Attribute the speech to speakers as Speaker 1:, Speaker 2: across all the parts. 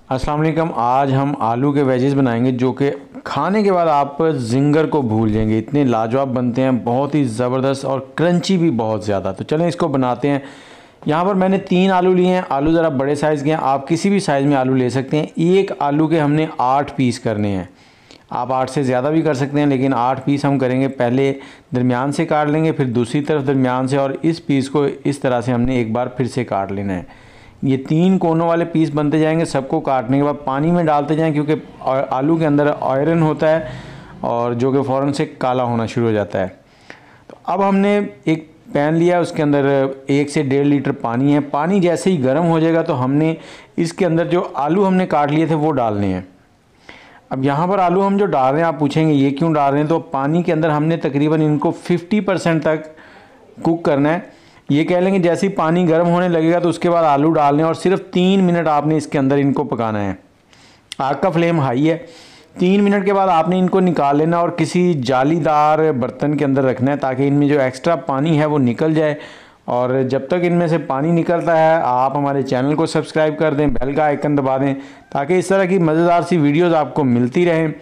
Speaker 1: अस्सलाम वालेकुम। आज हम आलू के वेजेस बनाएंगे जो कि खाने के बाद आप जिंगर को भूल जाएंगे, इतने लाजवाब बनते हैं, बहुत ही ज़बरदस्त और क्रंची भी बहुत ज़्यादा। तो चलें इसको बनाते हैं। यहाँ पर मैंने 3 आलू लिए हैं। आलू ज़रा बड़े साइज़ के हैं, आप किसी भी साइज़ में आलू ले सकते हैं। एक आलू के हमने 8 पीस करने हैं। आप 8 से ज़्यादा भी कर सकते हैं, लेकिन 8 पीस हम करेंगे। पहले दरमियान से काट लेंगे, फिर दूसरी तरफ दरमियान से, और इस पीस को इस तरह से हमने एक बार फिर से काट लेना है। ये 3 कोनों वाले पीस बनते जाएंगे। सबको काटने के बाद पानी में डालते जाएं, क्योंकि आलू के अंदर आयरन होता है और जो कि फ़ौरन से काला होना शुरू हो जाता है। तो अब हमने एक पैन लिया, उसके अंदर 1 से 1.5 लीटर पानी है। पानी जैसे ही गर्म हो जाएगा तो हमने इसके अंदर जो आलू हमने काट लिए थे वो डालने हैं। अब यहाँ पर आलू हम जो डाल रहे हैं, आप पूछेंगे ये क्यों डाल रहे हैं, तो पानी के अंदर हमने तकरीबन इनको 50% तक कुक करना है। ये कह लेंगे जैसे ही पानी गर्म होने लगेगा तो उसके बाद आलू डालने हैं और सिर्फ 3 मिनट आपने इसके अंदर इनको पकाना है। आग का फ्लेम हाई है। 3 मिनट के बाद आपने इनको निकाल लेना और किसी जालीदार बर्तन के अंदर रखना है, ताकि इनमें जो एक्स्ट्रा पानी है वो निकल जाए। और जब तक इनमें से पानी निकलता है, आप हमारे चैनल को सब्सक्राइब कर दें, बेल का आइकन दबा दें, ताकि इस तरह की मज़ेदार सी वीडियोज़ आपको मिलती रहें।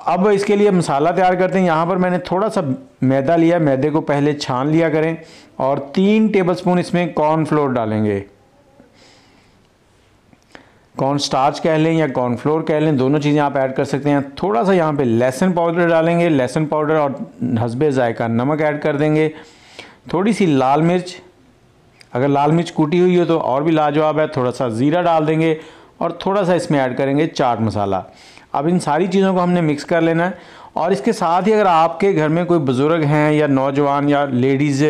Speaker 1: अब इसके लिए मसाला तैयार करते हैं। यहाँ पर मैंने थोड़ा सा मैदा लिया, मैदे को पहले छान लिया करें, और 3 टेबलस्पून इसमें कॉर्नफ्लोर डालेंगे। कॉर्न स्टार्च कह लें या कॉर्नफ्लोर कह लें, दोनों चीज़ें आप ऐड कर सकते हैं। थोड़ा सा यहाँ पे लहसुन पाउडर डालेंगे, लहसुन पाउडर, और हस्बे जायका नमक ऐड कर देंगे। थोड़ी सी लाल मिर्च, अगर लाल मिर्च कूटी हुई हो तो और भी लाजवाब है। थोड़ा सा ज़ीरा डाल देंगे और थोड़ा सा इसमें ऐड करेंगे चाट मसाला। अब इन सारी चीज़ों को हमने मिक्स कर लेना है। और इसके साथ ही अगर आपके घर में कोई बुज़ुर्ग हैं या नौजवान या लेडीज़,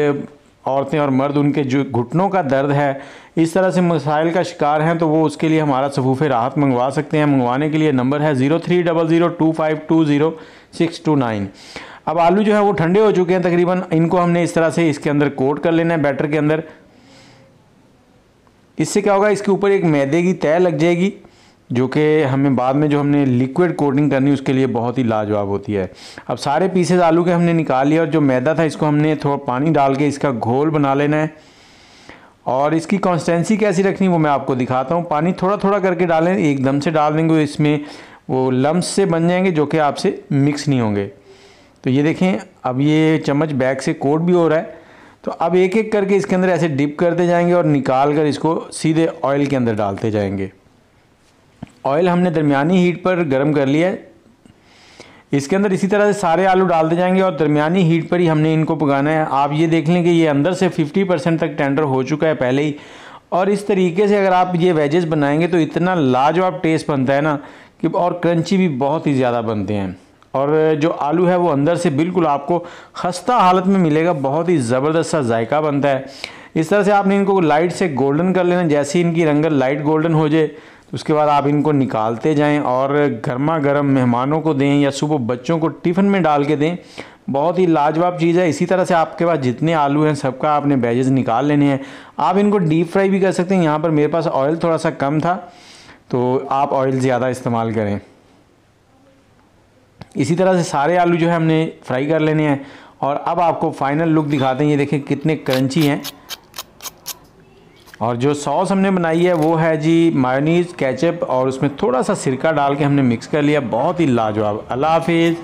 Speaker 1: औरतें और मर्द, उनके जो घुटनों का दर्द है, इस तरह से मसाइल का शिकार हैं, तो वो उसके लिए हमारा सफ़ूफ़े राहत मंगवा सकते हैं। मंगवाने के लिए नंबर है 03002520 629। अब आलू जो है वो ठंडे हो चुके हैं तकरीबन। इनको हमने इस तरह से इसके अंदर कोट कर लेना है, बैटर के अंदर। इससे क्या होगा, इसके ऊपर एक मैदे की तय लग जाएगी, जो कि हमें बाद में जो हमने लिक्विड कोटिंग करनी उसके लिए बहुत ही लाजवाब होती है। अब सारे पीसेस आलू के हमने निकाल लिया, और जो मैदा था इसको हमने थोड़ा पानी डाल के इसका घोल बना लेना है। और इसकी कंसिस्टेंसी कैसी रखनी वो मैं आपको दिखाता हूँ। पानी थोड़ा थोड़ा करके डालें, एकदम से डाल देंगे इसमें वो लम्स से बन जाएंगे जो कि आपसे मिक्स नहीं होंगे। तो ये देखें, अब ये चम्मच बैग से कोट भी हो रहा है। तो अब एक एक करके इसके अंदर ऐसे डिप करते जाएंगे और निकाल कर इसको सीधे ऑयल के अंदर डालते जाएंगे। ऑयल हमने दरमियानी हीट पर गर्म कर लिया है। इसके अंदर इसी तरह से सारे आलू डालते जाएंगे और दरमियानी हीट पर ही हमने इनको पकाना है। आप ये देख लें कि ये अंदर से 50% तक टेंडर हो चुका है पहले ही। और इस तरीके से अगर आप ये वेजेस बनाएंगे तो इतना लाजवाब टेस्ट बनता है ना कि, और क्रंची भी बहुत ही ज़्यादा बनते हैं। और जो आलू है वो अंदर से बिल्कुल आपको खस्ता हालत में मिलेगा, बहुत ही ज़बरदस्त सा जायका बनता है। इस तरह से आपने इनको लाइट से गोल्डन कर लेना। जैसे ही इनकी रंगत लाइट गोल्डन हो जाए तो उसके बाद आप इनको निकालते जाएं और गर्मा गर्म मेहमानों को दें या सुबह बच्चों को टिफ़िन में डाल के दें। बहुत ही लाजवाब चीज़ है। इसी तरह से आपके पास जितने आलू हैं सबका आपने वेजेस निकाल लेने हैं। आप इनको डीप फ्राई भी कर सकते हैं। यहाँ पर मेरे पास ऑयल थोड़ा सा कम था, तो आप ऑयल ज़्यादा इस्तेमाल करें। इसी तरह से सारे आलू जो है हमने फ्राई कर लेने हैं। और अब आपको फाइनल लुक दिखाते हैं। ये देखें कितने क्रंची हैं। और जो सॉस हमने बनाई है वो है जी मायोनीज़, केचप, और उसमें थोड़ा सा सिरका डाल के हमने मिक्स कर लिया। बहुत ही लाजवाब। अल्लाह हाफिज़।